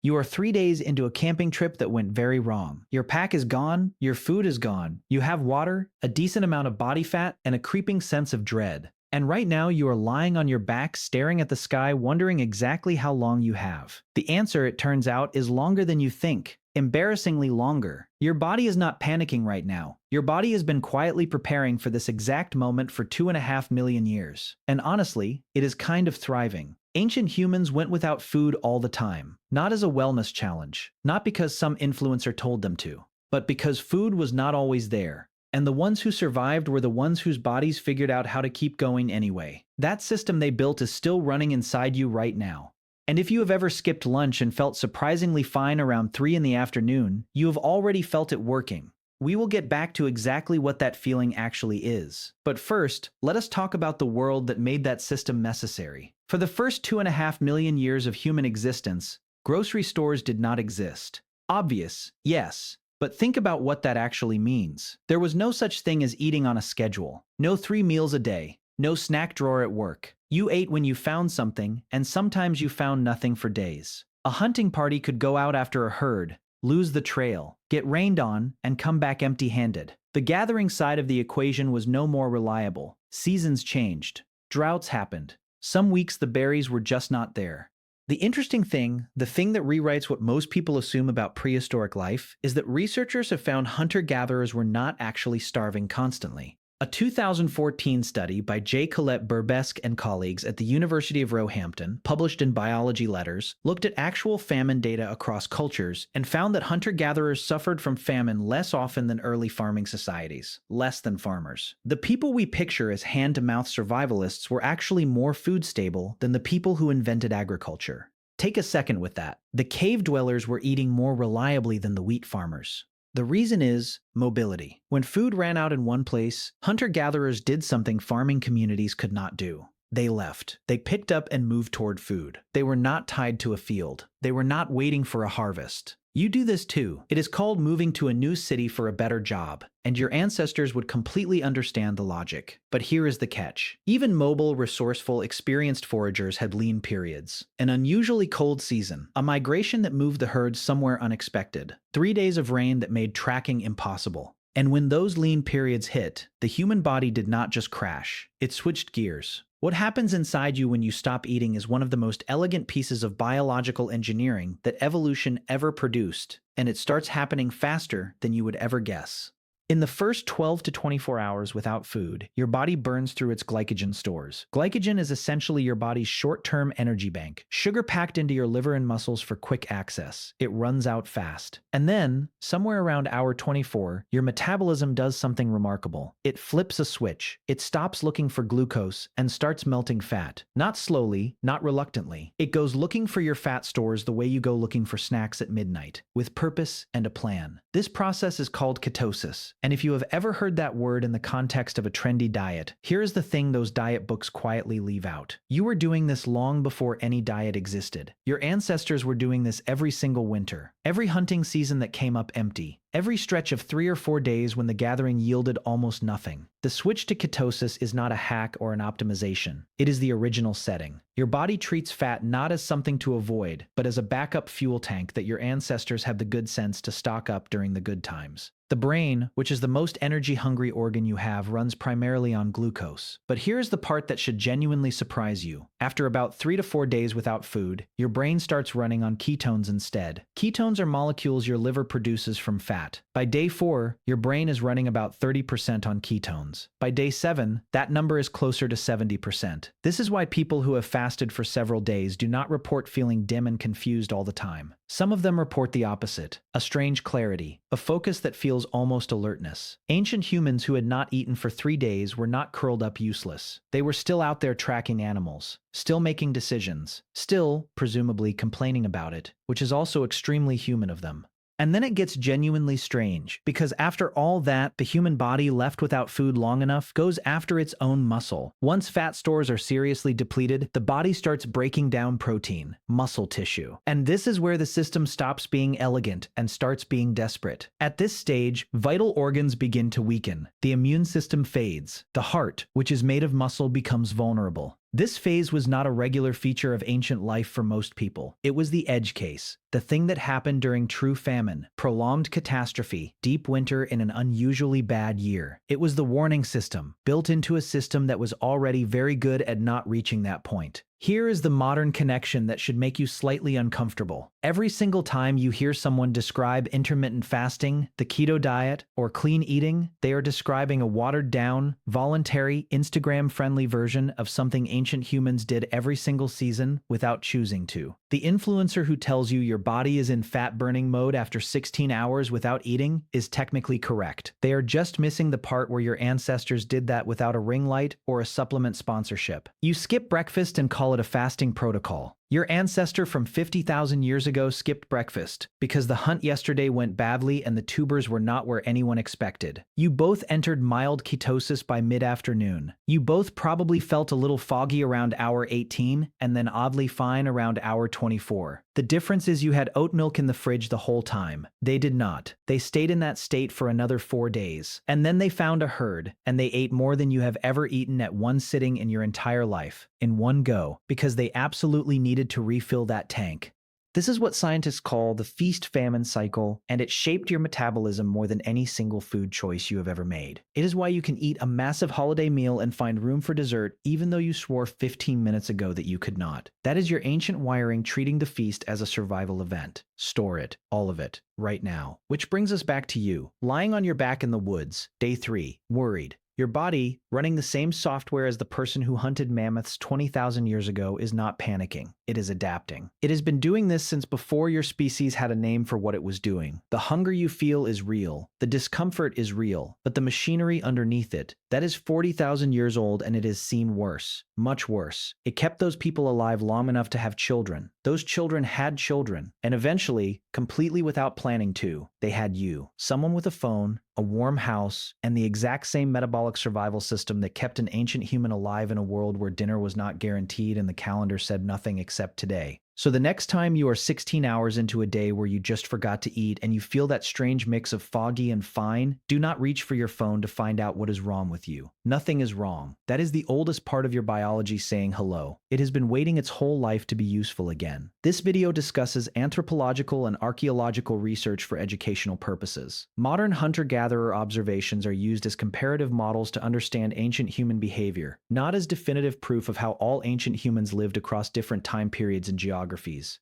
You are 3 days into a camping trip that went very wrong. Your pack is gone, your food is gone, you have water, a decent amount of body fat, and a creeping sense of dread. And right now you are lying on your back staring at the sky wondering exactly how long you have. The answer, it turns out, is longer than you think. Embarrassingly longer. Your body is not panicking right now. Your body has been quietly preparing for this exact moment for 2.5 million years. And honestly, it is kind of thriving. Ancient humans went without food all the time, not as a wellness challenge, not because some influencer told them to, but because food was not always there. And the ones who survived were the ones whose bodies figured out how to keep going anyway. That system they built is still running inside you right now. And if you have ever skipped lunch and felt surprisingly fine around 3 in the afternoon, you have already felt it working. We will get back to exactly what that feeling actually is. But first, let us talk about the world that made that system necessary. For the first 2.5 million years of human existence, grocery stores did not exist. Obvious, yes. But think about what that actually means. There was no such thing as eating on a schedule. No 3 meals a day. No snack drawer at work. You ate when you found something, and sometimes you found nothing for days. A hunting party could go out after a herd, lose the trail, get rained on, and come back empty-handed. The gathering side of the equation was no more reliable. Seasons changed. Droughts happened. Some weeks the berries were just not there. The interesting thing, the thing that rewrites what most people assume about prehistoric life, is that researchers have found hunter-gatherers were not actually starving constantly. A 2014 study by J. Colette Burbesque and colleagues at the University of Roehampton, published in Biology Letters, looked at actual famine data across cultures and found that hunter-gatherers suffered from famine less often than early farming societies, less than farmers. The people we picture as hand-to-mouth survivalists were actually more food stable than the people who invented agriculture. Take a second with that. The cave dwellers were eating more reliably than the wheat farmers. The reason is mobility. When food ran out in one place, hunter-gatherers did something farming communities could not do. They left. They picked up and moved toward food. They were not tied to a field. They were not waiting for a harvest. You do this too. It is called moving to a new city for a better job, and your ancestors would completely understand the logic. But here is the catch. Even mobile, resourceful, experienced foragers had lean periods. An unusually cold season, a migration that moved the herd somewhere unexpected, 3 days of rain that made tracking impossible. And when those lean periods hit, the human body did not just crash, it switched gears. What happens inside you when you stop eating is one of the most elegant pieces of biological engineering that evolution ever produced, and it starts happening faster than you would ever guess. In the first 12 to 24 hours without food, your body burns through its glycogen stores. Glycogen is essentially your body's short-term energy bank, sugar packed into your liver and muscles for quick access. It runs out fast. And then, somewhere around hour 24, your metabolism does something remarkable. It flips a switch. It stops looking for glucose and starts melting fat. Not slowly, not reluctantly. It goes looking for your fat stores the way you go looking for snacks at midnight, with purpose and a plan. This process is called ketosis. And if you have ever heard that word in the context of a trendy diet, here is the thing those diet books quietly leave out. You were doing this long before any diet existed. Your ancestors were doing this every single winter, every hunting season that came up empty, every stretch of 3 or 4 days when the gathering yielded almost nothing. The switch to ketosis is not a hack or an optimization. It is the original setting. Your body treats fat not as something to avoid, but as a backup fuel tank that your ancestors have the good sense to stock up during the good times. The brain, which is the most energy-hungry organ you have, runs primarily on glucose. But here's the part that should genuinely surprise you. After about 3 to 4 days without food, your brain starts running on ketones instead. Ketones are molecules your liver produces from fat. By day 4, your brain is running about 30% on ketones. By day 7, that number is closer to 70%. This is why people who have fasted for several days do not report feeling dim and confused all the time. Some of them report the opposite, a strange clarity, a focus that feels almost alertness. Ancient humans who had not eaten for 3 days were not curled up useless. They were still out there tracking animals, still making decisions, still, presumably, complaining about it, which is also extremely human of them. And then it gets genuinely strange, because after all that, the human body left without food long enough goes after its own muscle. Once fat stores are seriously depleted, the body starts breaking down protein, muscle tissue. And this is where the system stops being elegant and starts being desperate. At this stage, vital organs begin to weaken. The immune system fades. The heart, which is made of muscle, becomes vulnerable. This phase was not a regular feature of ancient life for most people. It was the edge case. The thing that happened during true famine, prolonged catastrophe, deep winter in an unusually bad year. It was the warning system, built into a system that was already very good at not reaching that point. Here is the modern connection that should make you slightly uncomfortable. Every single time you hear someone describe intermittent fasting, the keto diet, or clean eating, they are describing a watered-down, voluntary, Instagram-friendly version of something ancient humans did every single season without choosing to. The influencer who tells you your body is in fat-burning mode after 16 hours without eating is technically correct. They are just missing the part where your ancestors did that without a ring light or a supplement sponsorship. You skip breakfast and call it a fasting protocol. Your ancestor from 50,000 years ago skipped breakfast because the hunt yesterday went badly and the tubers were not where anyone expected. You both entered mild ketosis by mid-afternoon. You both probably felt a little foggy around hour 18 and then oddly fine around hour 24. The difference is you had oat milk in the fridge the whole time. They did not. They stayed in that state for another 4 days. And then they found a herd, and they ate more than you have ever eaten at one sitting in your entire life, in one go, because they absolutely needed to refill that tank. This is what scientists call the feast-famine cycle, and it shaped your metabolism more than any single food choice you have ever made. It is why you can eat a massive holiday meal and find room for dessert even though you swore 15 minutes ago that you could not. That is your ancient wiring treating the feast as a survival event. Store it, all of it, right now. Which brings us back to you, lying on your back in the woods, day 3, worried. Your body, running the same software as the person who hunted mammoths 20,000 years ago, is not panicking. It is adapting. It has been doing this since before your species had a name for what it was doing. The hunger you feel is real. The discomfort is real. But the machinery underneath it, that is 40,000 years old, and it has seen worse. Much worse. It kept those people alive long enough to have children. Those children had children. And eventually, completely without planning to, they had you. Someone with a phone, a warm house, and the exact same metabolic survival system that kept an ancient human alive in a world where dinner was not guaranteed and the calendar said nothing except today. So the next time you are 16 hours into a day where you just forgot to eat and you feel that strange mix of foggy and fine, do not reach for your phone to find out what is wrong with you. Nothing is wrong. That is the oldest part of your biology saying hello. It has been waiting its whole life to be useful again. This video discusses anthropological and archaeological research for educational purposes. Modern hunter-gatherer observations are used as comparative models to understand ancient human behavior, not as definitive proof of how all ancient humans lived across different time periods and geographies.